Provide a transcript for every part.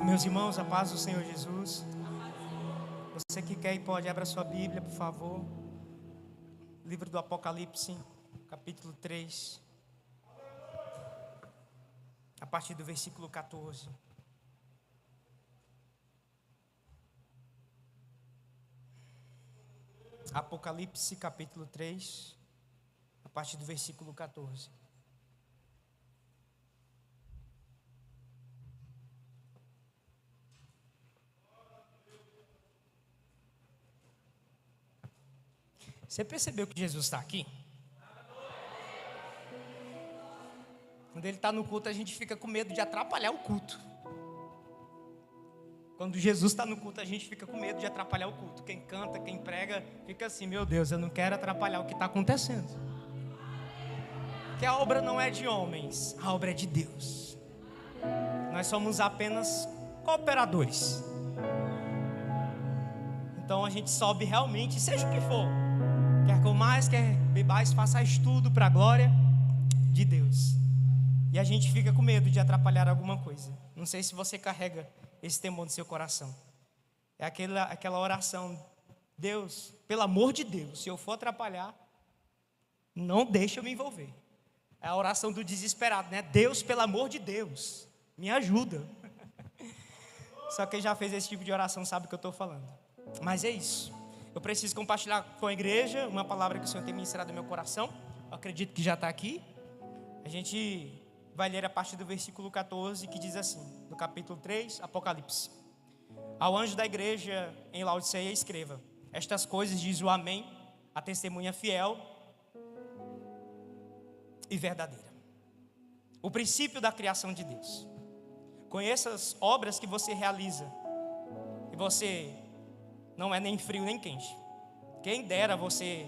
Meus irmãos, a paz do Senhor Jesus. Você que quer e pode, abra sua Bíblia, por favor. Livro do Apocalipse, capítulo 3. A partir do versículo 14. Apocalipse, capítulo 3, a partir do versículo 14. Você percebeu que Jesus está aqui? Quando Ele está no culto, a gente fica com medo de atrapalhar o culto. Quando Jesus está no culto, a gente fica com medo de atrapalhar o culto. Quem canta, quem prega, fica assim: meu Deus, eu não quero atrapalhar o que está acontecendo. Porque a obra não é de homens, a obra é de Deus. Nós somos apenas cooperadores. Então a gente sobe realmente, seja o que for. Quer comais, quer bebais, façais tudo para a glória de Deus. E a gente fica com medo de atrapalhar alguma coisa. Não sei se você carrega esse temor no seu coração. É aquela oração: Deus, pelo amor de Deus, se eu for atrapalhar, não deixa eu me envolver. É a oração do desesperado, né? Deus, pelo amor de Deus, me ajuda. Só quem já fez esse tipo de oração sabe o que eu estou falando. Mas é isso. Eu preciso compartilhar com a igreja uma palavra que o Senhor tem ministrado no meu coração. Eu acredito que já está aqui. A gente vai ler a partir do versículo 14, que diz assim, no capítulo 3, Apocalipse: ao anjo da igreja em Laodiceia escreva: estas coisas diz o Amém, a testemunha fiel e verdadeira, o princípio da criação de Deus. Conheça as obras que você realiza, e você não é nem frio nem quente. Quem dera você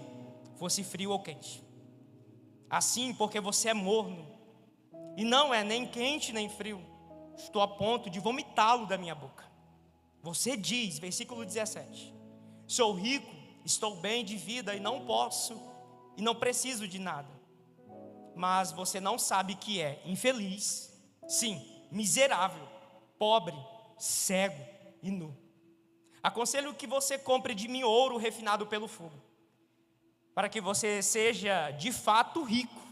fosse frio ou quente. Assim, porque você é morno e não é nem quente nem frio, estou a ponto de vomitá-lo da minha boca. Você diz, versículo 17: sou rico, estou bem de vida e não posso e não preciso de nada. Mas você não sabe que é infeliz, sim, miserável, pobre, cego e nu. Aconselho que você compre de mim ouro refinado pelo fogo, para que você seja de fato rico.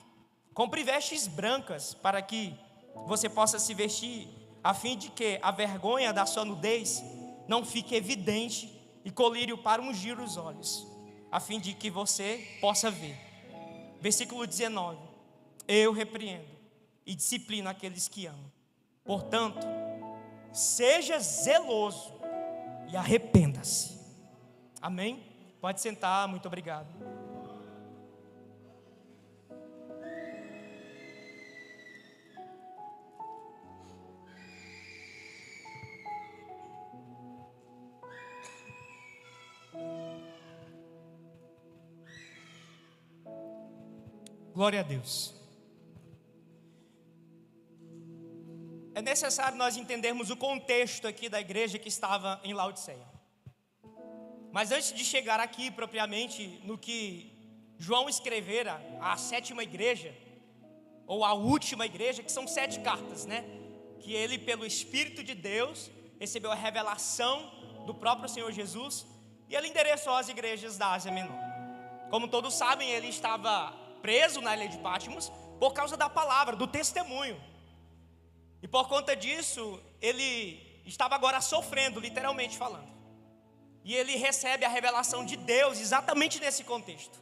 Compre vestes brancas, para que você possa se vestir, a fim de que a vergonha da sua nudez não fique evidente, e colírio para ungir os olhos, a fim de que você possa ver. Versículo 19: eu repreendo e disciplino aqueles que amam. Portanto, seja zeloso e arrependa-se. Amém? Pode sentar, muito obrigado. Glória a Deus. É necessário nós entendermos o contexto aqui da igreja que estava em Laodiceia. Mas antes de chegar aqui propriamente no que João escrevera à sétima igreja, ou à última igreja, que são 7 cartas, né? Que ele, pelo Espírito de Deus, recebeu a revelação do próprio Senhor Jesus, e ele endereçou às igrejas da Ásia Menor. Como todos sabem, ele estava preso na ilha de Patmos por causa da palavra, do testemunho. E por conta disso, ele estava agora sofrendo, literalmente falando. E ele recebe a revelação de Deus exatamente nesse contexto.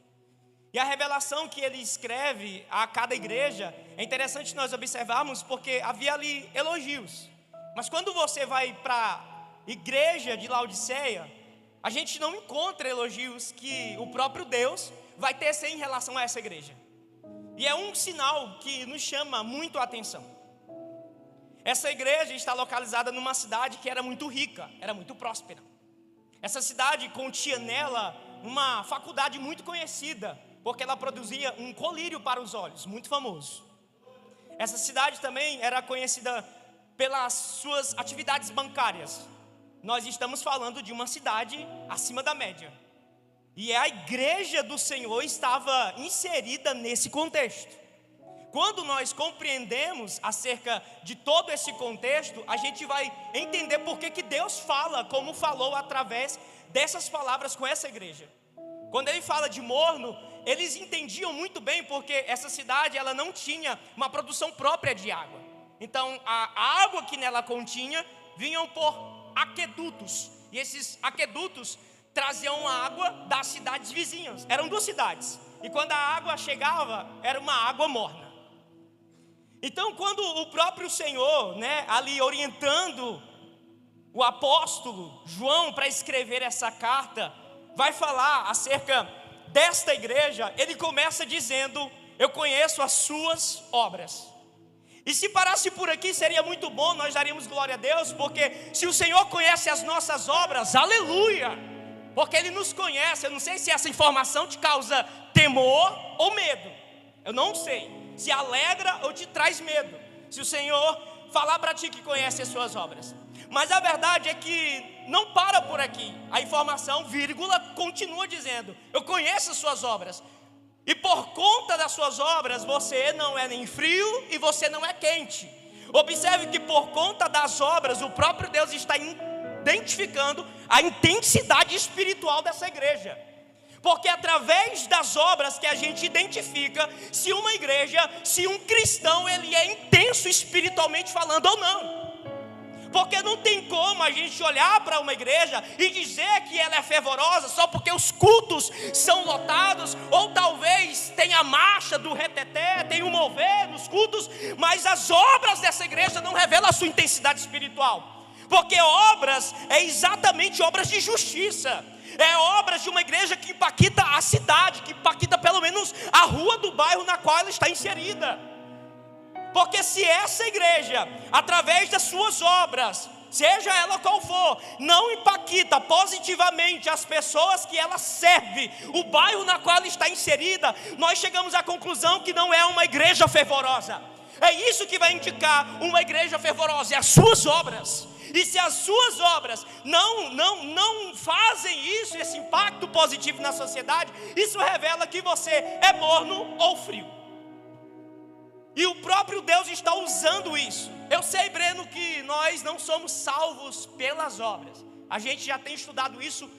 E a revelação que ele escreve a cada igreja, é interessante nós observarmos, porque havia ali elogios. Mas quando você vai para a igreja de Laodiceia, a gente não encontra elogios que o próprio Deus vai tecer em relação a essa igreja. E é um sinal que nos chama muito a atenção. Essa igreja está localizada numa cidade que era muito rica, era muito próspera. Essa cidade continha nela uma faculdade muito conhecida, porque ela produzia um colírio para os olhos, muito famoso. Essa cidade também era conhecida pelas suas atividades bancárias. Nós estamos falando de uma cidade acima da média. E a igreja do Senhor estava inserida nesse contexto. Quando nós compreendemos acerca de todo esse contexto, a gente vai entender por que Deus fala como falou através dessas palavras com essa igreja. Quando ele fala de morno, eles entendiam muito bem, porque essa cidade ela não tinha uma produção própria de água. Então a água que nela continha vinham por aquedutos, e esses aquedutos traziam água das cidades vizinhas. Eram 2 cidades, e quando a água chegava, era uma água morna. Então, quando o próprio Senhor, ali orientando o apóstolo João para escrever essa carta, vai falar acerca desta igreja, ele começa dizendo: eu conheço as suas obras. E se parasse por aqui seria muito bom, nós daríamos glória a Deus, porque se o Senhor conhece as nossas obras, aleluia, porque Ele nos conhece. Eu não sei se essa informação te causa temor ou medo, eu não sei se alegra ou te traz medo, se o Senhor falar para ti que conhece as suas obras. Mas a verdade é que não para por aqui. A informação, vírgula, continua dizendo: eu conheço as suas obras, e por conta das suas obras você não é nem frio e você não é quente. Observe que por conta das obras o próprio Deus está identificando a intensidade espiritual dessa igreja. Porque através das obras que a gente identifica se uma igreja, se um cristão, ele é intenso espiritualmente falando ou não. Porque não tem como a gente olhar para uma igreja e dizer que ela é fervorosa só porque os cultos são lotados, ou talvez tenha a marcha do reteté, tem o mover nos cultos, mas as obras dessa igreja não revelam a sua intensidade espiritual. Porque obras é exatamente obras de justiça, é obras de uma igreja que impacta a cidade, que impacta pelo menos a rua do bairro na qual ela está inserida. Porque se essa igreja, através das suas obras, seja ela qual for, não impacta positivamente as pessoas que ela serve, o bairro na qual ela está inserida, nós chegamos à conclusão que não é uma igreja fervorosa. É isso que vai indicar uma igreja fervorosa, é as suas obras. E se as suas obras não fazem isso, esse impacto positivo na sociedade, isso revela que você é morno ou frio. E o próprio Deus está usando isso. Eu sei, Breno, que nós não somos salvos pelas obras. A gente já tem estudado isso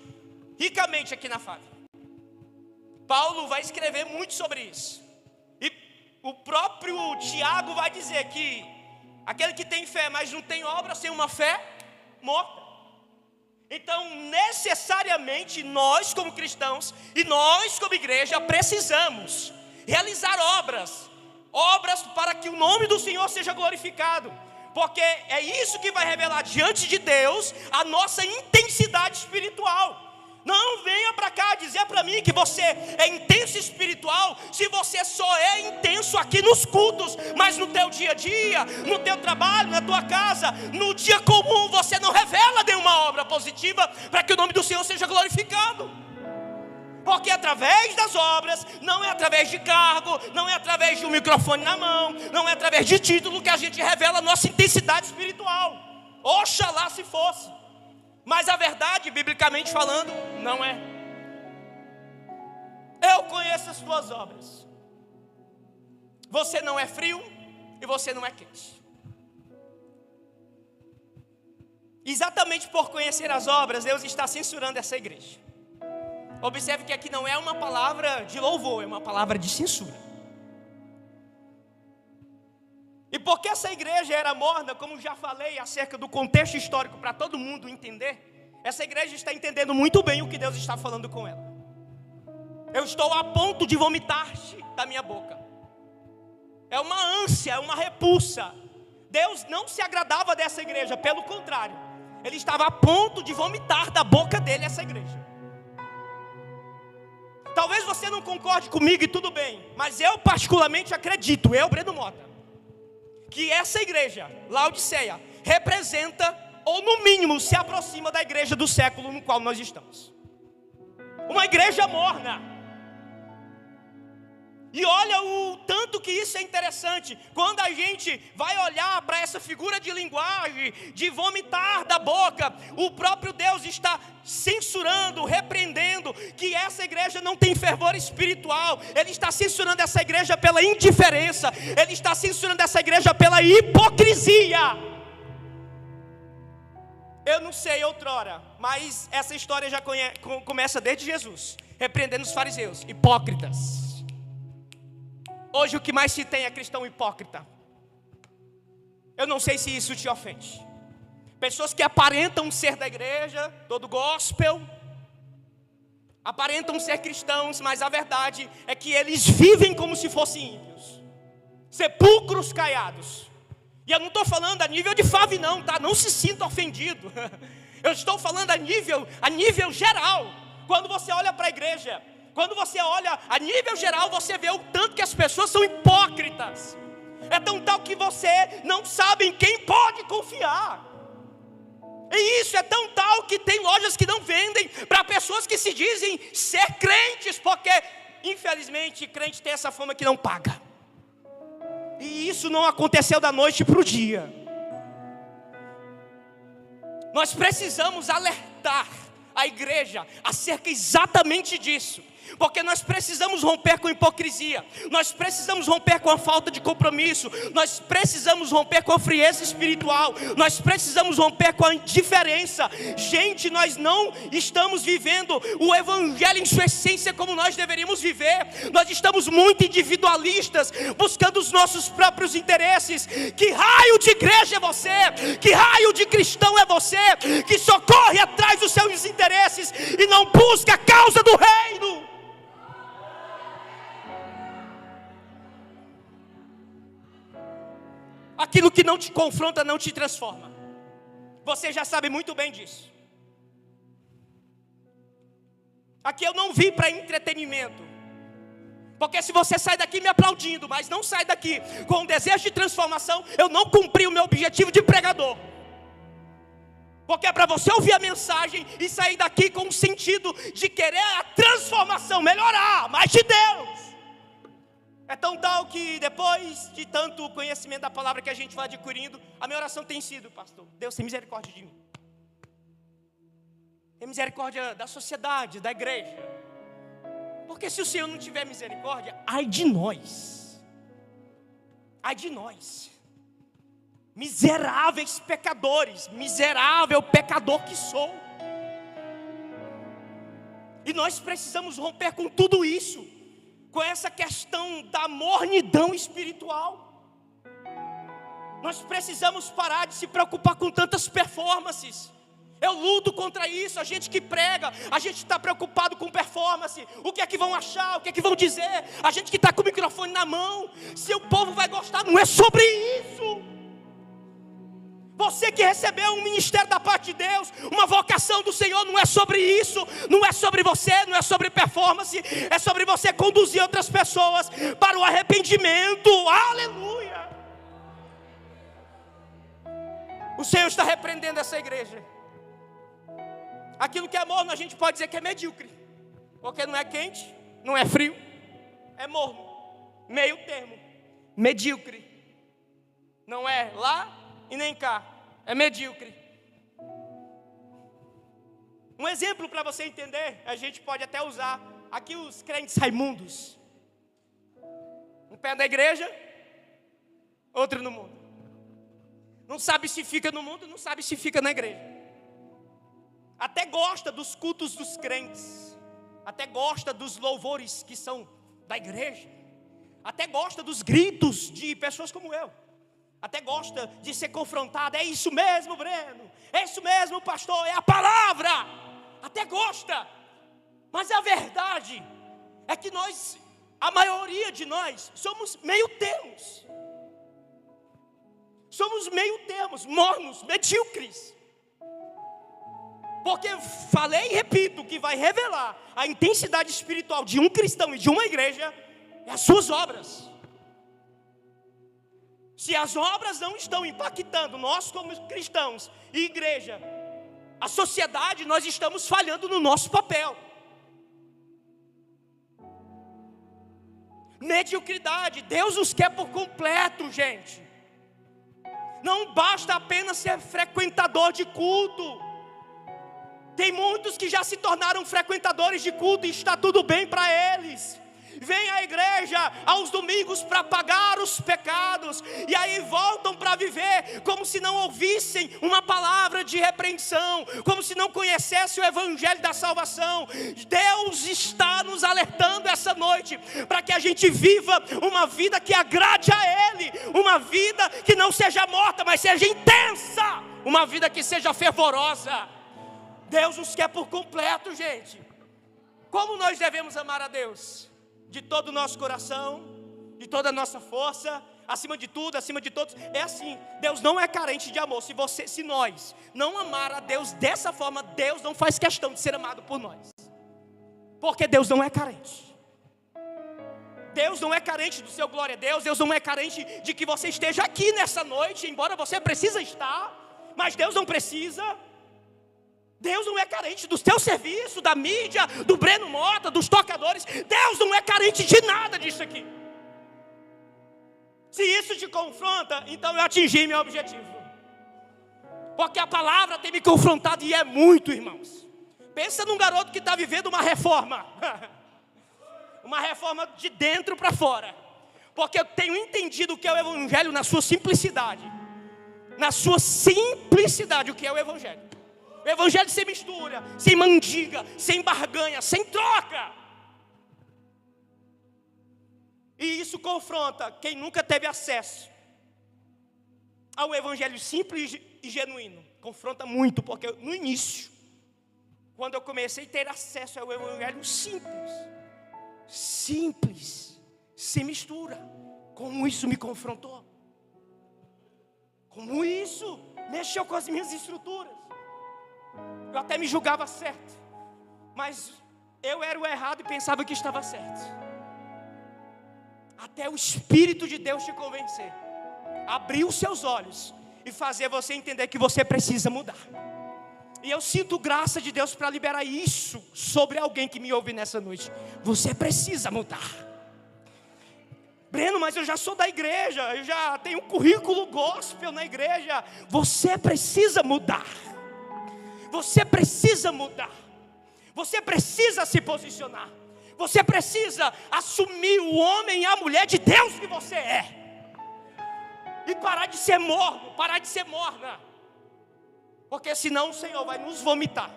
ricamente aqui na FAV. Paulo vai escrever muito sobre isso. E o próprio Tiago vai dizer que aquele que tem fé, mas não tem obras, tem uma fé morta. Então, necessariamente, nós como cristãos e nós como igreja precisamos realizar obras para que o nome do Senhor seja glorificado. Porque é isso que vai revelar diante de Deus a nossa intensidade espiritual. Não venha para cá dizer para mim que você é intenso espiritual se você só é intenso aqui nos cultos, mas no teu dia a dia, no teu trabalho, na tua casa, no dia comum, você não revela nenhuma obra positiva para que o nome do Senhor seja glorificado. Porque através das obras, não é através de cargo, não é através de um microfone na mão, não é através de título que a gente revela a nossa intensidade espiritual. Oxalá se fosse. Mas a verdade, biblicamente falando, não é. Eu conheço as tuas obras. Você não é frio e você não é quente. Exatamente por conhecer as obras, Deus está censurando essa igreja. Observe que aqui não é uma palavra de louvor, é uma palavra de censura. E porque essa igreja era morna, como já falei acerca do contexto histórico para todo mundo entender, essa igreja está entendendo muito bem o que Deus está falando com ela. Eu estou a ponto de vomitar-te da minha boca. É uma ânsia, é uma repulsa. Deus não se agradava dessa igreja, pelo contrário, Ele estava a ponto de vomitar da boca dele essa igreja. Talvez você não concorde comigo e tudo bem, mas eu particularmente acredito, Breno Mota, que essa igreja, Laodiceia, representa, ou no mínimo se aproxima da igreja do século no qual nós estamos. Uma igreja morna. E olha o tanto que isso é interessante. Quando a gente vai olhar para essa figura de linguagem, de vomitar da boca, o próprio Deus está censurando, repreendendo que essa igreja não tem fervor espiritual. Ele está censurando essa igreja pela indiferença. Ele está censurando essa igreja pela hipocrisia. Eu não sei outrora, mas essa história já começa desde Jesus, repreendendo os fariseus, hipócritas. Hoje o que mais se tem é cristão hipócrita. Eu não sei se isso te ofende. Pessoas que aparentam ser da igreja, todo gospel, aparentam ser cristãos, mas a verdade é que eles vivem como se fossem ímpios, sepulcros caiados. E eu não estou falando a nível de Fave não, tá? Não se sinta ofendido. Eu estou falando a nível geral. Quando você olha para a igreja, quando você olha a nível geral, você vê o tanto que as pessoas são hipócritas. É tão tal que você não sabe em quem pode confiar. E isso é tão tal que tem lojas que não vendem para pessoas que se dizem ser crentes, porque infelizmente crente tem essa fama que não paga. E isso não aconteceu da noite para o dia. Nós precisamos alertar a igreja acerca exatamente disso. Porque nós precisamos romper com a hipocrisia. Nós precisamos romper com a falta de compromisso. Nós precisamos romper com a frieza espiritual. Nós precisamos romper com a indiferença. Gente, nós não estamos vivendo o evangelho em sua essência como nós deveríamos viver. Nós estamos muito individualistas, buscando os nossos próprios interesses. Que raio de igreja é você? Que raio de cristão é você? Que só corre atrás dos seus interesses e não busca a causa do reino. Aquilo que não te confronta não te transforma. Você já sabe muito bem disso. Aqui eu não vim para entretenimento. Porque se você sai daqui me aplaudindo, mas não sai daqui com um desejo de transformação, eu não cumpri o meu objetivo de pregador. Porque é para você ouvir a mensagem e sair daqui com o sentido de querer a transformação, melhorar, mais de Deus. É tão tal que depois de tanto conhecimento da palavra que a gente vai adquirindo, a minha oração tem sido: pastor, Deus tem misericórdia de mim. Tem misericórdia da sociedade, da igreja. Porque se o Senhor não tiver misericórdia, ai de nós. Ai de nós. Miseráveis pecadores, miserável pecador que sou. E nós precisamos romper com tudo isso, com essa questão da mornidão espiritual. Nós precisamos parar de se preocupar com tantas performances. Eu luto contra isso. A gente que prega, a gente está preocupado com performance. O que é que vão achar, o que é que vão dizer. A gente que está com o microfone na mão, se o povo vai gostar, não é sobre isso. Você que recebeu um ministério da parte de Deus, uma vocação do Senhor, não é sobre isso. Não é sobre você, não é sobre performance. É sobre você conduzir outras pessoas para o arrependimento. Aleluia! O Senhor está repreendendo essa igreja. Aquilo que é morno a gente pode dizer que é medíocre, porque não é quente, não é frio, é morno, meio termo, medíocre. Não é lá e nem cá, é medíocre. Um exemplo para você entender, a gente pode até usar aqui os crentes raimundos. Um pé na igreja, outro no mundo. Não sabe se fica no mundo, não sabe se fica na igreja. Até gosta dos cultos dos crentes, até gosta dos louvores que são da igreja, até gosta dos gritos de pessoas como eu, até gosta de ser confrontado. É isso mesmo, Breno, é isso mesmo, pastor, é a palavra. Até gosta, mas a verdade é que nós, a maioria de nós, somos meio termos. Somos meio termos, mornos, medíocres. Porque falei e repito, que vai revelar a intensidade espiritual de um cristão e de uma igreja é as suas obras. Se as obras não estão impactando nós como cristãos e igreja, a sociedade, nós estamos falhando no nosso papel. mediocridade. Deus nos quer por completo, gente. Não basta apenas ser frequentador de culto. Tem muitos que já se tornaram frequentadores de culto e está tudo bem para eles. Vêm à igreja aos domingos para pagar os pecados, e aí voltam para viver como se não ouvissem uma palavra de repreensão, como se não conhecessem o evangelho da salvação. Deus está nos alertando essa noite para que a gente viva uma vida que agrade a Ele, uma vida que não seja morta, mas seja intensa, uma vida que seja fervorosa. Deus nos quer por completo, gente. Como nós devemos amar a Deus? De todo o nosso coração, de toda a nossa força, acima de tudo, acima de todos. É assim, Deus não é carente de amor. Se nós não amar a Deus dessa forma, Deus não faz questão de ser amado por nós, porque Deus não é carente. Deus não é carente do seu glória a Deus. Deus não é carente de que você esteja aqui nessa noite, embora você precisa estar, mas Deus não precisa. Deus não é carente do teu serviço, da mídia, do Breno Mota, dos tocadores. Deus não é carente de nada disso aqui. Se isso te confronta, então eu atingi meu objetivo. Porque a palavra tem me confrontado e é muito, irmãos. Pensa num garoto que está vivendo uma reforma. Uma reforma de dentro para fora. Porque eu tenho entendido o que é o evangelho na sua simplicidade. Na sua simplicidade, o que é o evangelho. O evangelho sem mistura, sem mandiga, sem barganha, sem troca. E isso confronta quem nunca teve acesso ao evangelho simples e genuíno. Confronta muito, porque no início, quando eu comecei a ter acesso ao evangelho simples, sem mistura, como isso me confrontou. Como isso mexeu com as minhas estruturas. Eu até me julgava certo, mas eu era o errado e pensava que estava certo. Até o Espírito de Deus te convencer, abrir os seus olhos e fazer você entender que você precisa mudar. E eu sinto graça de Deus para liberar isso sobre alguém que me ouve nessa noite. Você precisa mudar. Breno, mas eu já sou da igreja, eu já tenho um currículo gospel na igreja. Você precisa mudar. Você precisa mudar. Você precisa se posicionar. Você precisa assumir o homem e a mulher de Deus que você é. E parar de ser morno, parar de ser morna. Porque senão o Senhor vai nos vomitar.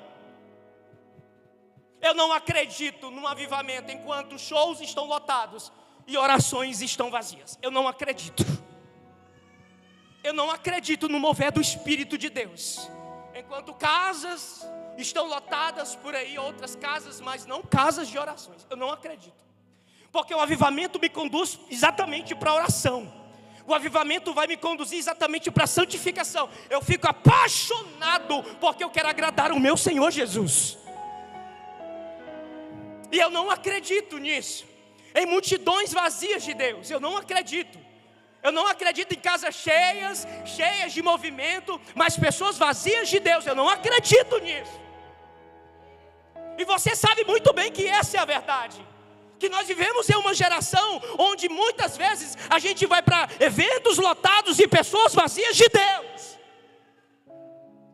Eu não acredito num avivamento enquanto shows estão lotados e orações estão vazias. Eu não acredito. Eu não acredito no mover do Espírito de Deus enquanto casas estão lotadas por aí, outras casas, mas não casas de orações. Eu não acredito. Porque o avivamento me conduz exatamente para a oração. O avivamento vai me conduzir exatamente para a santificação. Eu fico apaixonado porque eu quero agradar o meu Senhor Jesus. E eu não acredito nisso. Em multidões vazias de Deus. Eu não acredito. Eu não acredito em casas cheias de movimento, mas pessoas vazias de Deus. Eu não acredito nisso. E você sabe muito bem que essa é a verdade. Que nós vivemos em uma geração onde muitas vezes a gente vai para eventos lotados de pessoas vazias de Deus.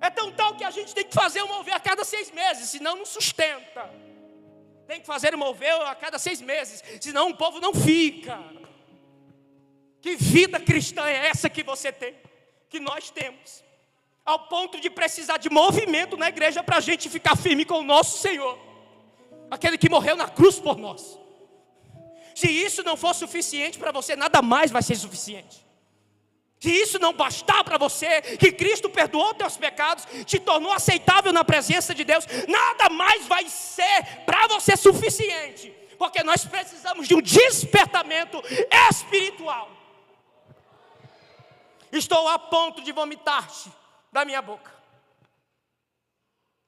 É tão tal que a gente tem que fazer um mover a cada 6 meses, senão não sustenta. Tem que fazer um mover a cada 6 meses, senão o povo não fica. Que vida cristã é essa que você tem? Que nós temos? Ao ponto de precisar de movimento na igreja para a gente ficar firme com o nosso Senhor. Aquele que morreu na cruz por nós. Se isso não for suficiente para você, nada mais vai ser suficiente. Se isso não bastar para você, que Cristo perdoou teus pecados, te tornou aceitável na presença de Deus, nada mais vai ser para você suficiente. Porque nós precisamos de um despertamento espiritual. Estou a ponto de vomitar-te da minha boca.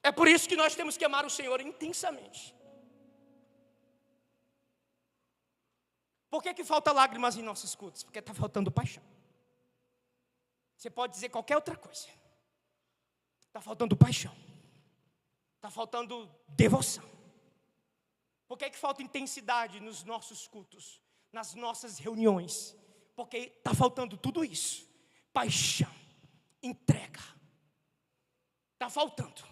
É por isso que nós temos que amar o Senhor intensamente. Por que falta lágrimas em nossos cultos? Porque está faltando paixão. Você pode dizer qualquer outra coisa. Está faltando paixão. Está faltando devoção. Por que falta intensidade nos nossos cultos? nas nossas reuniões, porque está faltando tudo isso: paixão, entrega. Está faltando,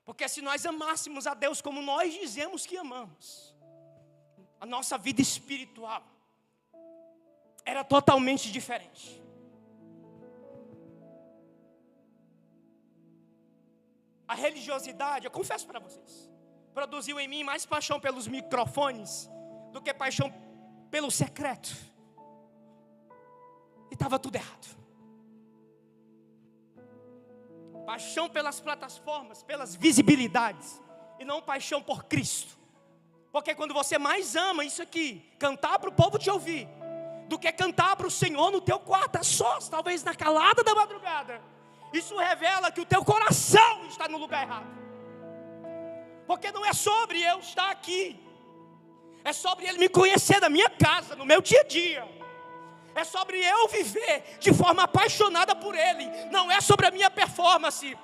porque se nós amássemos a Deus como nós dizemos que amamos, a nossa vida espiritual era totalmente diferente. A religiosidade, eu confesso para vocês, produziu em mim mais paixão pelos microfones do que paixão pelo secreto. E estava tudo errado. Paixão pelas plataformas, pelas visibilidades, e não paixão por Cristo. Porque quando você mais ama isso aqui, cantar para o povo te ouvir, do que cantar para o Senhor no teu quarto, a sós, talvez na calada da madrugada, isso revela que o teu coração está no lugar errado. Porque não é sobre eu estar aqui, é sobre Ele me conhecer na minha casa, no meu dia a dia. É sobre eu viver de forma apaixonada por Ele. Não é sobre a minha performance.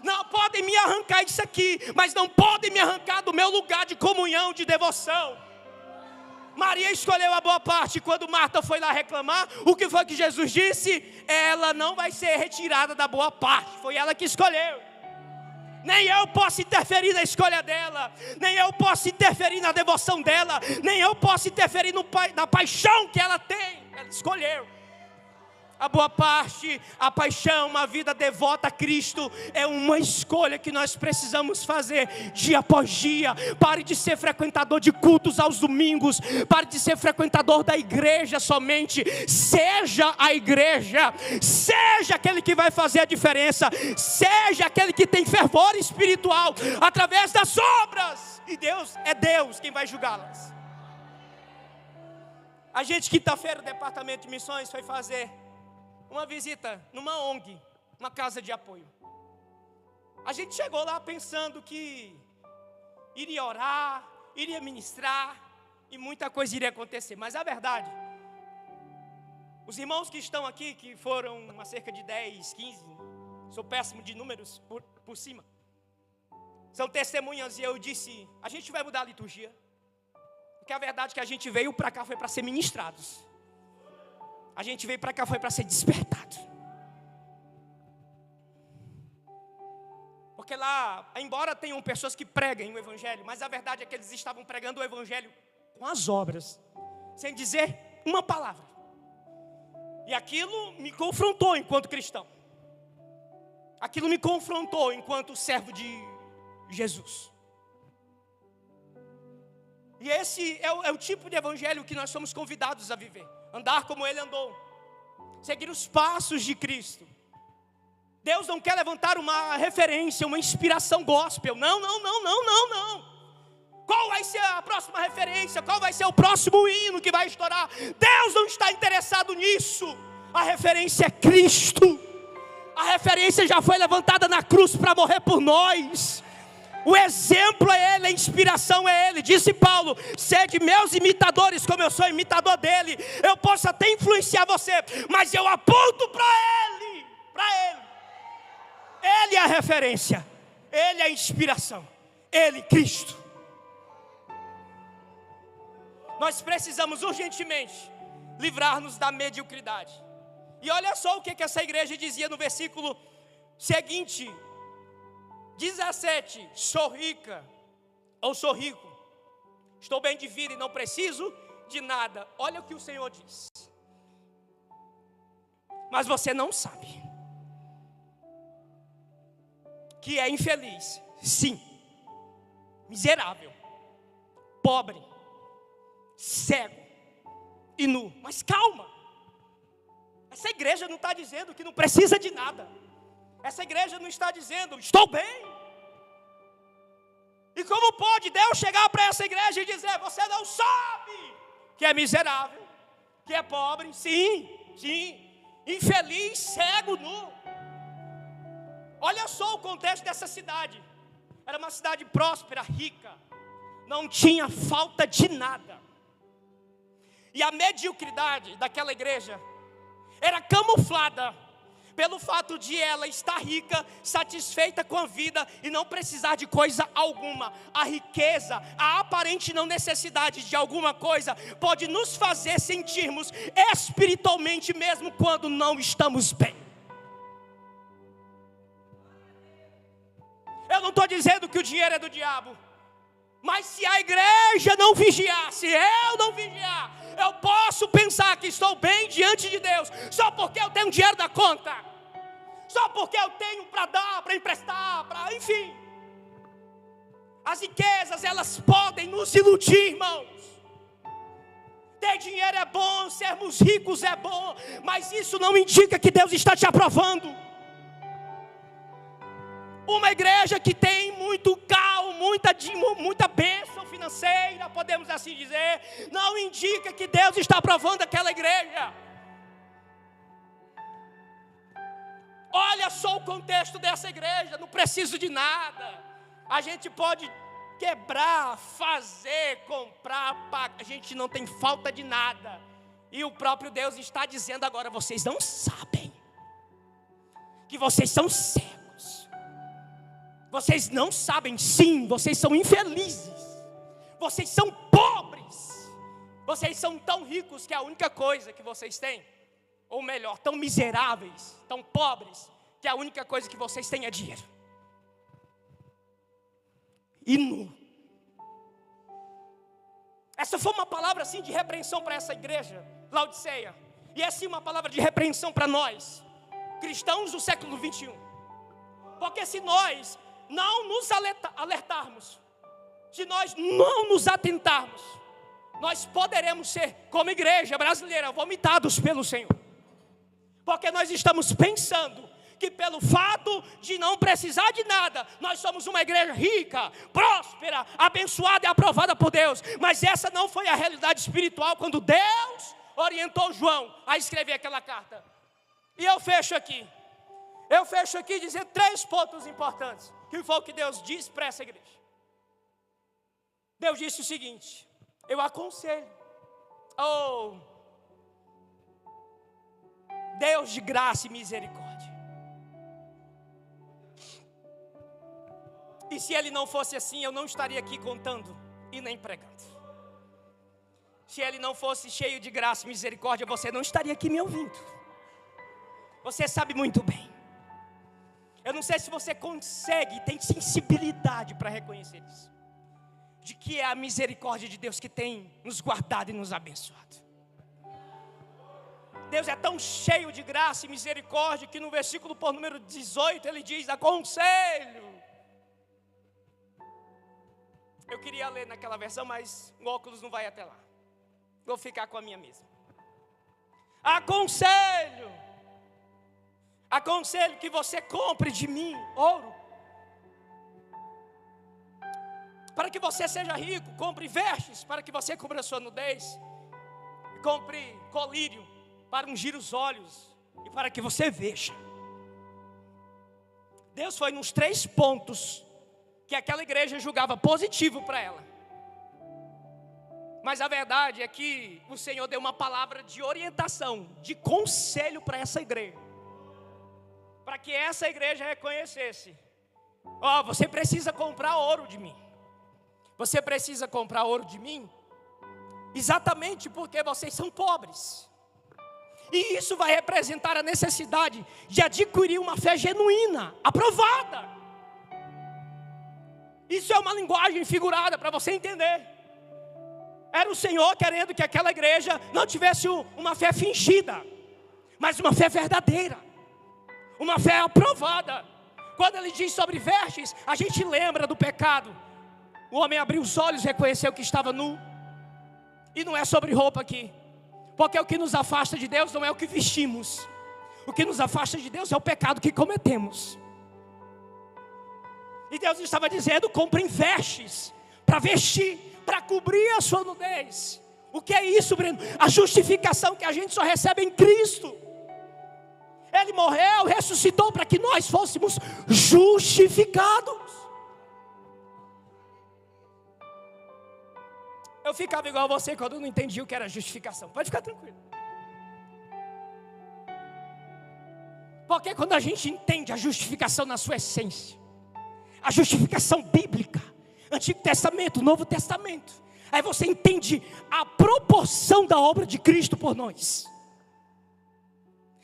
Não podem me arrancar disso aqui, mas não podem me arrancar do meu lugar de comunhão, de devoção. Maria escolheu a boa parte. Quando Marta foi lá reclamar, o que foi que Jesus disse? Ela não vai ser retirada da boa parte. Foi ela que escolheu. Nem eu posso interferir na escolha dela, nem eu posso interferir na devoção dela, nem eu posso interferir na paixão que ela tem. Ela escolheu a boa parte, a paixão, uma vida devota a Cristo. É uma escolha que nós precisamos fazer dia após dia. Pare de ser frequentador de cultos aos domingos, pare de ser frequentador da igreja somente. Seja a igreja, seja aquele que vai fazer a diferença, seja aquele que tem fervor espiritual através das obras, e Deus quem vai julgá-las. A gente, quinta-feira, o departamento de missões foi fazer uma visita numa ONG, uma casa de apoio. A gente chegou lá pensando que iria orar, iria ministrar e muita coisa iria acontecer. Mas a verdade, os irmãos que estão aqui, que foram uma cerca de 10, 15, sou péssimo de números por cima, são testemunhas, e eu disse: a gente vai mudar a liturgia. Porque a verdade é que a gente veio para cá foi para ser ministrados. A gente veio para cá foi para ser despertado. Porque lá, embora tenham pessoas que preguem o evangelho, mas a verdade é que eles estavam pregando o evangelho com as obras, sem dizer uma palavra. E aquilo me confrontou enquanto cristão. Aquilo me confrontou enquanto servo de Jesus. E esse é o tipo de evangelho que nós somos convidados a viver. Andar como Ele andou. Seguir os passos de Cristo. Deus não quer levantar uma referência, uma inspiração gospel. Não. Qual vai ser a próxima referência? Qual vai ser o próximo hino que vai estourar? Deus não está interessado nisso. A referência é Cristo. A referência já foi levantada na cruz para morrer por nós. O exemplo é Ele, a inspiração é Ele. Disse Paulo: sede meus imitadores, como eu sou imitador dele. Eu posso até influenciar você, mas eu aponto para Ele. Ele é a referência, Ele é a inspiração, Ele, Cristo. Nós precisamos urgentemente livrar-nos da mediocridade. E olha só o que essa igreja dizia no versículo seguinte, 17: sou rica, ou sou rico, estou bem de vida e não preciso de nada. Olha o que o Senhor diz: mas você não sabe que é infeliz, sim, miserável, pobre, cego e nu. Mas calma, essa igreja não está dizendo que não precisa de nada. Essa igreja não está dizendo: estou bem. E como pode Deus chegar para essa igreja e dizer: você não sabe que é miserável, que é pobre, sim, infeliz, cego, nu. Olha só o contexto dessa cidade. Era uma cidade próspera, rica, não tinha falta de nada. E a mediocridade daquela igreja era camuflada pelo fato de ela estar rica, satisfeita com a vida e não precisar de coisa alguma. A riqueza, a aparente não necessidade de alguma coisa, pode nos fazer sentirmos espiritualmente mesmo quando não estamos bem. Eu não estou dizendo que o dinheiro é do diabo, mas se a igreja não vigiar, se eu não vigiar, eu posso pensar que estou bem diante de Deus, só porque eu tenho dinheiro na conta, só porque eu tenho para dar, para emprestar, enfim. As riquezas, elas podem nos iludir, irmãos. Ter dinheiro é bom, sermos ricos é bom, mas isso não indica que Deus está te aprovando. Uma igreja que tem muito carro, muita bênção financeira, podemos assim dizer, não indica que Deus está aprovando aquela igreja. Olha só o contexto dessa igreja, não preciso de nada. A gente pode quebrar, fazer, comprar, pagar, a gente não tem falta de nada. E o próprio Deus está dizendo agora: vocês não sabem que vocês são cegos. Vocês não sabem, sim, vocês são infelizes. Vocês são pobres. Vocês são tão ricos que a única coisa que vocês têm, ou melhor, tão miseráveis, tão pobres, que a única coisa que vocês têm é dinheiro. E nu. Essa foi uma palavra assim de repreensão para essa igreja, Laodiceia. E é sim uma palavra de repreensão para nós, cristãos do século 21. Porque se nós não nos alertarmos, se nós não nos atentarmos, nós poderemos ser, como igreja brasileira, vomitados pelo Senhor. Porque nós estamos pensando que pelo fato de não precisar de nada, nós somos uma igreja rica, próspera, abençoada e aprovada por Deus. Mas essa não foi a realidade espiritual quando Deus orientou João a escrever aquela carta. E eu fecho aqui dizendo 3 pontos importantes, que foi o que Deus disse para essa igreja. Deus disse o seguinte: eu aconselho, Deus de graça e misericórdia. E se Ele não fosse assim, eu não estaria aqui contando e nem pregando. Se Ele não fosse cheio de graça e misericórdia, você não estaria aqui me ouvindo. Você sabe muito bem. Eu não sei se você consegue, tem sensibilidade para reconhecer isso, de que é a misericórdia de Deus que tem nos guardado e nos abençoado. Deus é tão cheio de graça e misericórdia que no versículo por número 18 Ele diz: aconselho. Eu queria ler naquela versão, mas o óculos não vai até lá. Vou ficar com a minha mesma. Aconselho que você compre de mim ouro, para que você seja rico. Compre vestes para que você cubra a sua nudez. Compre colírio para ungir os olhos e para que você veja. Deus foi nos 3 pontos que aquela igreja julgava positivo para ela. Mas a verdade é que o Senhor deu uma palavra de orientação, de conselho para essa igreja, para que essa igreja reconhecesse: você precisa comprar ouro de mim. Você precisa comprar ouro de mim, exatamente porque vocês são pobres. E isso vai representar a necessidade de adquirir uma fé genuína, aprovada. Isso é uma linguagem figurada para você entender. Era o Senhor querendo que aquela igreja não tivesse uma fé fingida, mas uma fé verdadeira, uma fé aprovada. Quando Ele diz sobre vestes, a gente lembra do pecado. O homem abriu os olhos e reconheceu que estava nu. E não é sobre roupa aqui, porque o que nos afasta de Deus não é o que vestimos. O que nos afasta de Deus é o pecado que cometemos. E Deus estava dizendo: comprem vestes para vestir, para cobrir a sua nudez. O que é isso, Breno? A justificação que a gente só recebe em Cristo. Ele morreu, ressuscitou para que nós fôssemos justificados. Eu ficava igual a você quando eu não entendia o que era justificação. Pode ficar tranquilo. Porque quando a gente entende a justificação na sua essência, a justificação bíblica, Antigo Testamento, Novo Testamento, aí você entende a proporção da obra de Cristo por nós.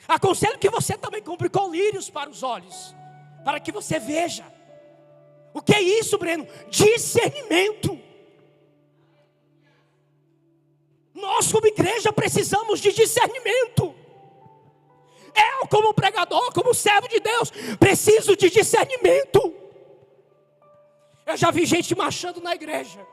Aconselho que você também compre colírios para os olhos, para que você veja. O que é isso, Breno? Discernimento. Nós como igreja precisamos de discernimento. Eu como pregador, como servo de Deus, preciso de discernimento. Eu já vi gente marchando na igreja,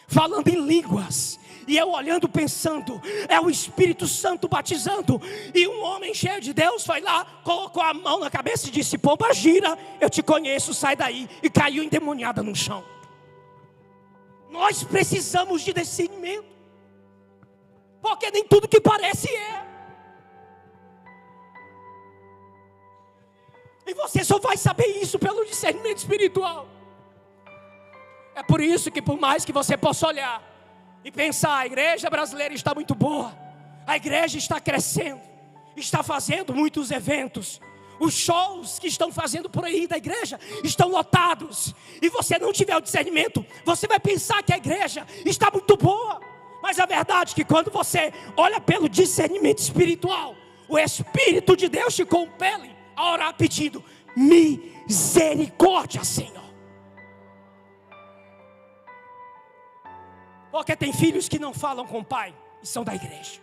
falando em línguas, e eu olhando pensando, é o Espírito Santo batizando. E um homem cheio de Deus foi lá, colocou a mão na cabeça e disse: pomba gira, eu te conheço, sai daí. E caiu endemoniada no chão. Nós precisamos de discernimento, porque nem tudo que parece é. E você só vai saber isso pelo discernimento espiritual. É por isso que, por mais que você possa olhar e pensar, a igreja brasileira está muito boa, a igreja está crescendo, está fazendo muitos eventos, os shows que estão fazendo por aí da igreja estão lotados, e você não tiver o discernimento, você vai pensar que a igreja está muito boa. Mas a verdade é que quando você olha pelo discernimento espiritual, o Espírito de Deus te compele a orar pedindo misericórdia, Senhor. Porque tem filhos que não falam com o pai e são da igreja.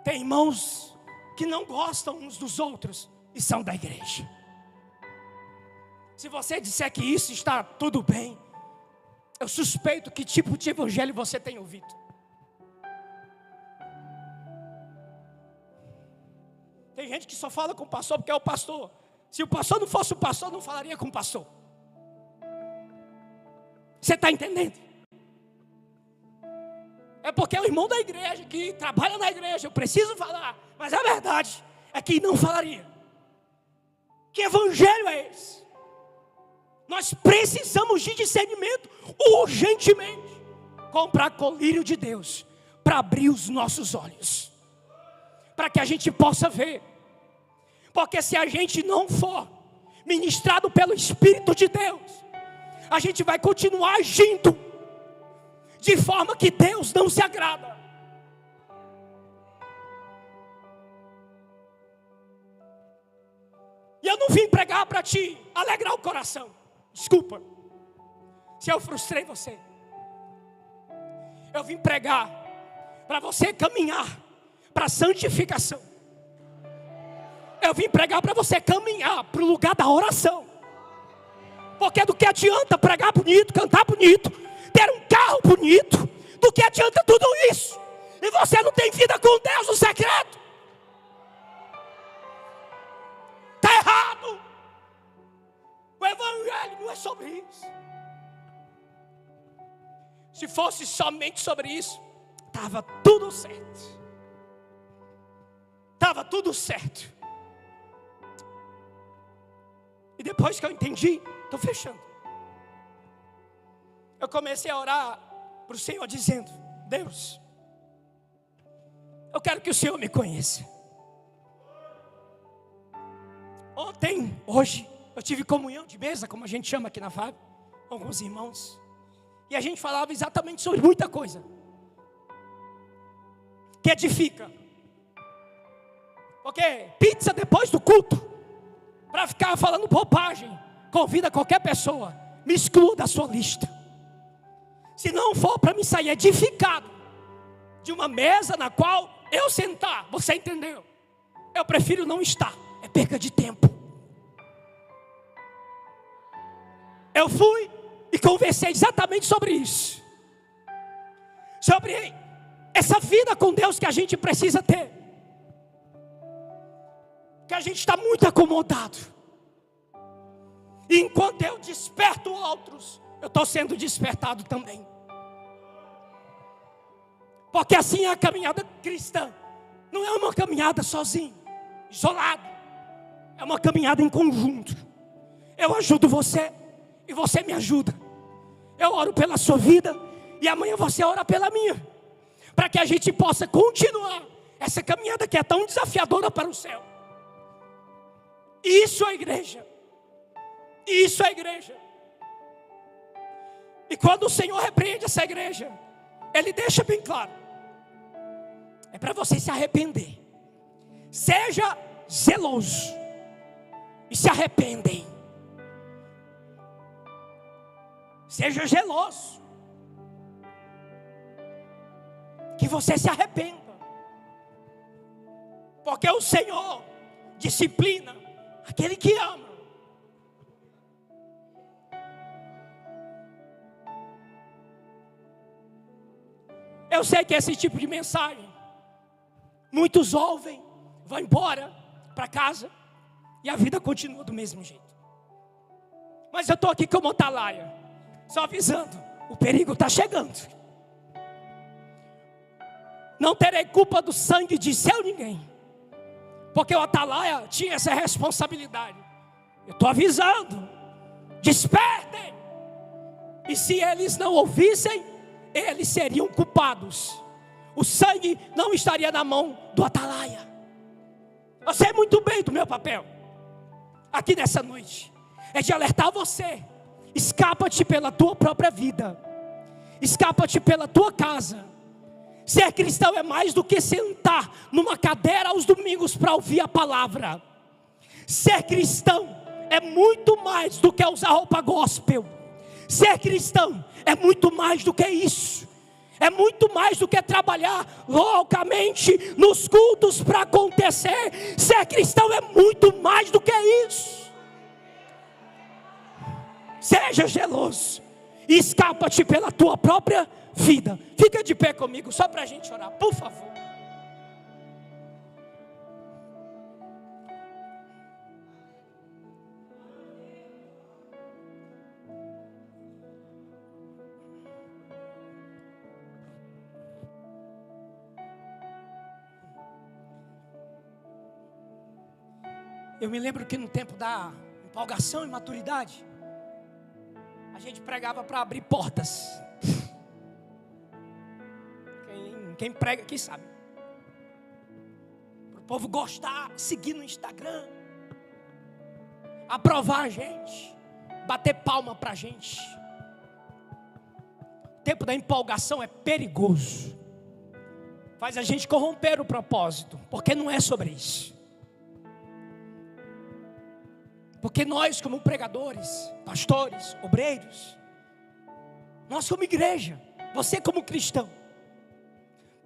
Tem irmãos que não gostam uns dos outros e são da igreja. Se você disser que isso está tudo bem, eu suspeito que tipo de evangelho você tem ouvido. Tem gente que só fala com o pastor porque é o pastor. Se o pastor não fosse o pastor, não falaria com o pastor. Você está entendendo? É porque é o irmão da igreja que trabalha na igreja, eu preciso falar. Mas a verdade é que não falaria. Que evangelho é esse? Nós precisamos de discernimento urgentemente. Comprar colírio de Deus para abrir os nossos olhos, para que a gente possa ver. Porque se a gente não for ministrado pelo Espírito de Deus, a gente vai continuar agindo de forma que Deus não se agrada. E eu não vim pregar para te alegrar o coração. Desculpa se eu frustrei você. Eu vim pregar para você caminhar para a santificação. Eu vim pregar para você caminhar para o lugar da oração. Porque do que adianta pregar bonito, cantar bonito, ter um carro bonito, do que adianta tudo isso e você não tem vida com Deus no secreto? Está errado. O evangelho não é sobre isso. Se fosse somente sobre isso, estava tudo certo. Estava tudo certo. E depois que eu entendi, estou fechando, eu comecei a orar para o Senhor dizendo: Deus, eu quero que o Senhor me conheça. Hoje, eu tive comunhão de mesa, como a gente chama aqui na FAB, com alguns irmãos. E a gente falava exatamente sobre muita coisa que edifica. Porque pizza depois do culto, para ficar falando bobagem, convida qualquer pessoa, me exclua da sua lista. Se não for para me sair edificado de uma mesa na qual eu sentar, você entendeu? Eu prefiro não estar, é perca de tempo. Eu fui e conversei exatamente sobre isso, sobre essa vida com Deus que a gente precisa ter, que a gente está muito acomodado, e enquanto eu desperto outros, eu estou sendo despertado também. Porque assim é a caminhada cristã. Não é uma caminhada sozinho, isolado. É uma caminhada em conjunto. Eu ajudo você e você me ajuda. Eu oro pela sua vida e amanhã você ora pela minha, para que a gente possa continuar Essa caminhada que é tão desafiadora para o céu. Isso é igreja. Isso é igreja. E quando o Senhor repreende essa igreja, Ele deixa bem claro: é para você se arrepender. Seja zeloso e se arrependem. Seja zeloso, que você se arrependa, porque o Senhor disciplina aquele que ama. Eu sei que esse tipo de mensagem muitos ouvem, vão embora para casa e a vida continua do mesmo jeito. Mas eu estou aqui como atalaia, só avisando: o perigo está chegando. Não terei culpa do sangue de seu ninguém, porque o atalaia tinha essa responsabilidade. Eu estou avisando: despertem. E se eles não ouvissem, eles seriam culpados. O sangue não estaria na mão do atalaia. Eu sei muito bem do meu papel aqui nessa noite, é de alertar você: escapa-te pela tua própria vida, escapa-te pela tua casa. Ser cristão é mais do que sentar numa cadeira aos domingos para ouvir a palavra. Ser cristão é muito mais do que usar roupa gospel. Ser cristão é muito mais do que isso. É muito mais do que trabalhar loucamente nos cultos para acontecer. Ser cristão é muito mais do que isso. Seja zeloso e escapa-te pela tua própria vida. Fica de pé comigo só para a gente orar, por favor. Eu me lembro que no tempo da empolgação e maturidade, a gente pregava para abrir portas. Quem prega aqui sabe. Para o povo gostar, seguir no Instagram, aprovar a gente, bater palma para a gente. O tempo da empolgação é perigoso. Faz a gente corromper o propósito, porque não é sobre isso. Porque nós, como pregadores, pastores, obreiros, nós como igreja, você como cristão,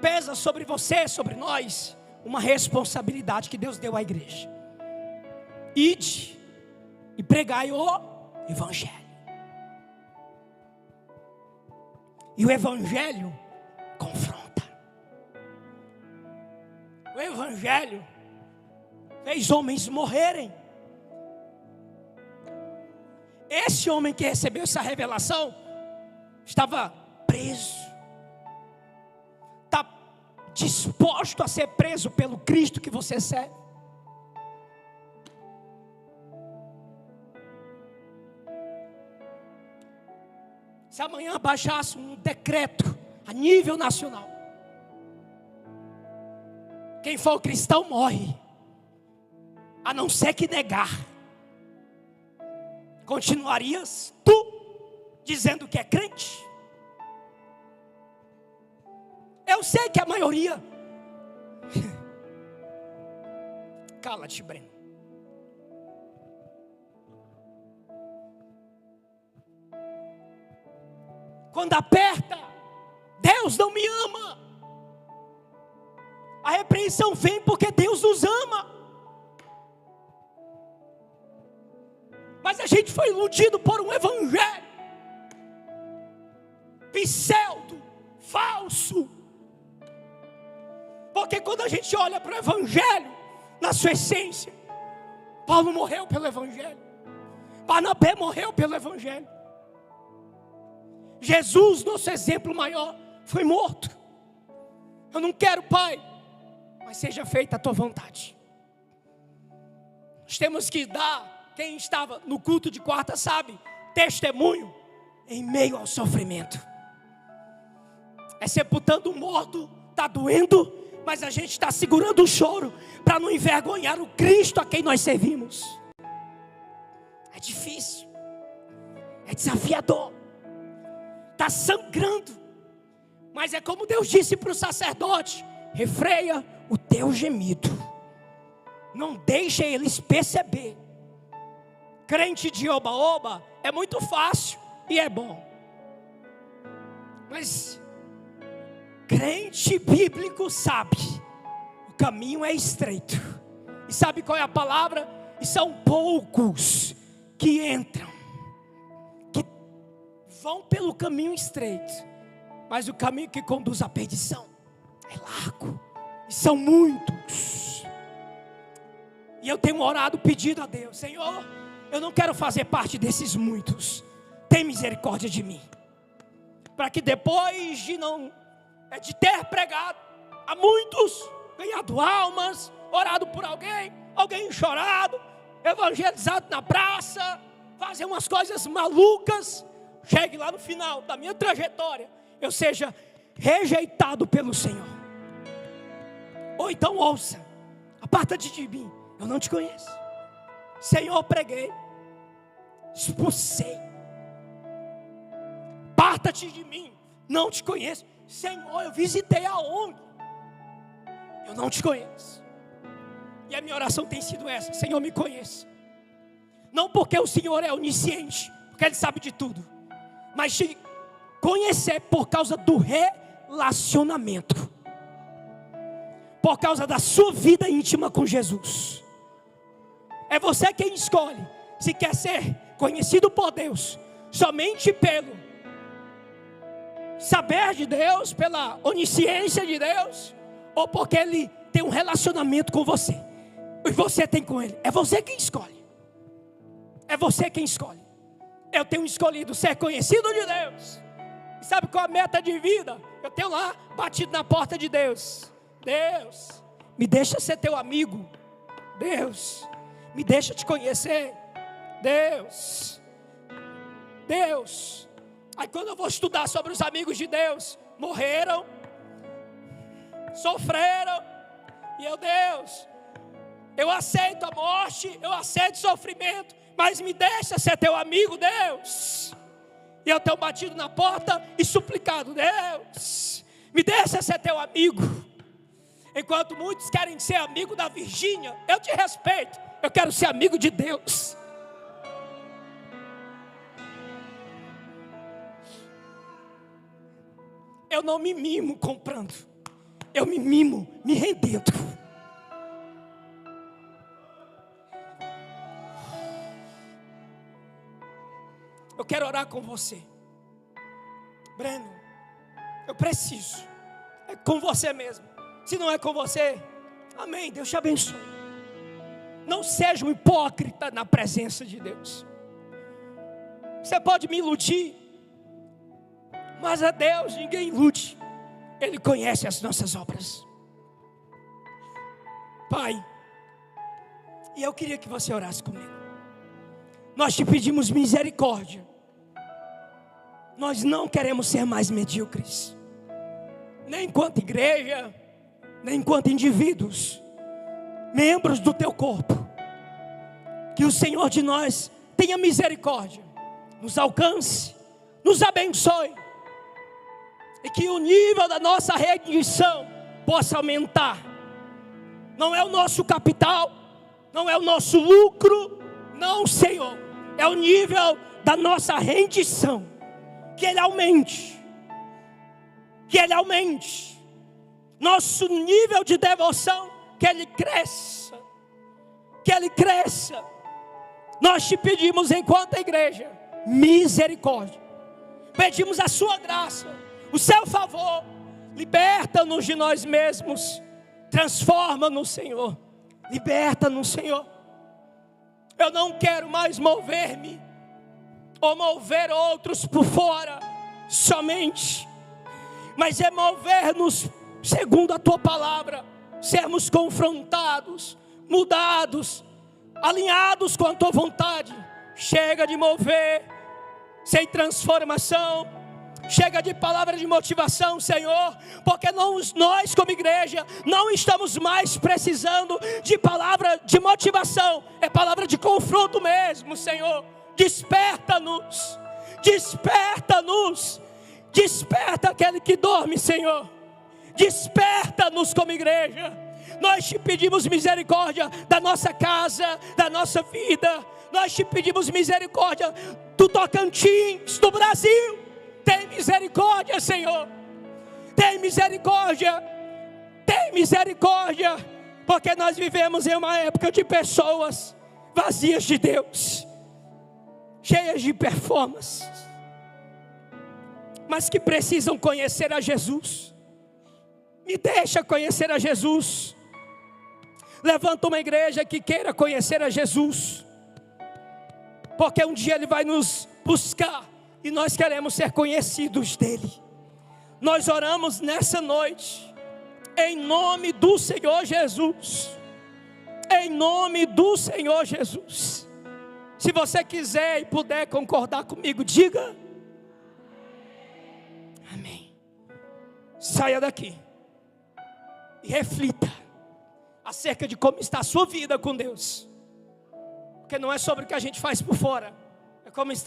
pesa sobre você, sobre nós, uma responsabilidade que Deus deu à igreja. Ide e pregai o Evangelho. E o Evangelho confronta. O Evangelho fez homens morrerem. Esse homem que recebeu essa revelação estava preso. Está disposto a ser preso pelo Cristo que você serve. Se amanhã baixasse um decreto a nível nacional, quem for cristão morre, a não ser que negar. Continuarias tu dizendo que é crente? Eu sei que a maioria. Cala-te, Breno. Quando aperta, Deus não me ama. A repreensão vem porque Deus nos ama. Mas a gente foi iludido por um evangelho pseudo, falso. Porque quando a gente olha para o evangelho, na sua essência, Paulo morreu pelo evangelho, Barnabé morreu pelo evangelho, Jesus, nosso exemplo maior, foi morto. Eu não quero, Pai, mas seja feita a tua vontade. Nós temos que dar. Quem estava no culto de quarta sabe, testemunho em meio ao sofrimento. É sepultando um morto, está doendo, mas a gente está segurando o choro para não envergonhar o Cristo a quem nós servimos. É difícil, é desafiador, está sangrando, mas é como Deus disse para o sacerdote: refreia o teu gemido, não deixe eles perceber. Crente de oba-oba é muito fácil e é bom, mas crente bíblico sabe, o caminho é estreito. E sabe qual é a palavra? E são poucos que entram, que vão pelo caminho estreito, mas o caminho que conduz à perdição é largo, e são muitos. E eu tenho orado, pedido a Deus: Senhor, eu não quero fazer parte desses muitos, tem misericórdia de mim, para que depois de ter pregado a muitos, ganhado almas, orado por alguém chorado, evangelizado na praça, fazer umas coisas malucas, chegue lá no final da minha trajetória, eu seja rejeitado pelo Senhor. Ou então ouça: aparta-te de mim, eu não te conheço. Senhor, preguei, expulsei, aparta-te de mim, não te conheço. Senhor, eu visitei a ONG, eu não te conheço. E a minha oração tem sido essa: Senhor, me conheça. Não porque o Senhor é onisciente, porque Ele sabe de tudo, mas te conhecer por causa do relacionamento, por causa da sua vida íntima com Jesus. É você quem escolhe se quer ser conhecido por Deus somente pelo saber de Deus, pela onisciência de Deus, ou porque Ele tem um relacionamento com você e você tem com Ele. É você quem escolhe. É você quem escolhe. Eu tenho escolhido ser conhecido de Deus. E sabe qual é a meta de vida? Eu tenho lá batido na porta de Deus: Deus, me deixa ser teu amigo. Deus, me deixa te conhecer. Deus. Aí quando eu vou estudar sobre os amigos de Deus, morreram, sofreram, e Deus, eu aceito a morte, eu aceito o sofrimento, mas me deixa ser teu amigo, Deus. E eu tenho batido na porta e suplicado: Deus, me deixa ser teu amigo. Enquanto muitos querem ser amigo da Virgínia, eu te respeito, eu quero ser amigo de Deus. Eu não me mimo comprando, eu me mimo me rendendo. Eu quero orar com você. Breno, eu preciso. É com você mesmo. Se não é com você, amém, Deus te abençoe. Não seja um hipócrita na presença de Deus. Você pode me iludir, mas a Deus ninguém ilude. Ele conhece as nossas obras. Pai, e eu queria que você orasse comigo. Nós te pedimos misericórdia. Nós não queremos ser mais medíocres, nem enquanto igreja, nem enquanto indivíduos, membros do teu corpo. Que o Senhor de nós tenha misericórdia, nos alcance, nos abençoe, e que o nível da nossa rendição possa aumentar. Não é o nosso capital, não é o nosso lucro, não, Senhor, é o nível da nossa rendição. Que Ele aumente, que Ele aumente nosso nível de devoção, que Ele cresça, que Ele cresça. Nós te pedimos, enquanto igreja, misericórdia. Pedimos a sua graça, o seu favor. Liberta-nos de nós mesmos, transforma-nos, Senhor, liberta-nos, Senhor. Eu não quero mais mover-me ou mover outros por fora somente, mas é mover-nos segundo a tua palavra, sermos confrontados, mudados, alinhados com a tua vontade. Chega de mover sem transformação, Chega de palavra de motivação, Senhor, porque nós como igreja não estamos mais precisando de palavra de motivação, é palavra de confronto mesmo, Senhor. Desperta-nos, desperta-nos, desperta aquele que dorme, Senhor, desperta-nos como igreja. Nós te pedimos misericórdia da nossa casa, da nossa vida, nós te pedimos misericórdia do Tocantins, do Brasil. Tem misericórdia, Senhor. Tem misericórdia. Tem misericórdia. Porque nós vivemos em uma época de pessoas vazias de Deus, cheias de performance, mas que precisam conhecer a Jesus. Me deixa conhecer a Jesus. Levanta uma igreja que queira conhecer a Jesus, porque um dia Ele vai nos buscar e nós queremos ser conhecidos dEle. Nós oramos nessa noite, em nome do Senhor Jesus. Em nome do Senhor Jesus. Se você quiser e puder concordar comigo, diga amém. Saia daqui e reflita acerca de como está a sua vida com Deus, porque não é sobre o que a gente faz por fora, é como está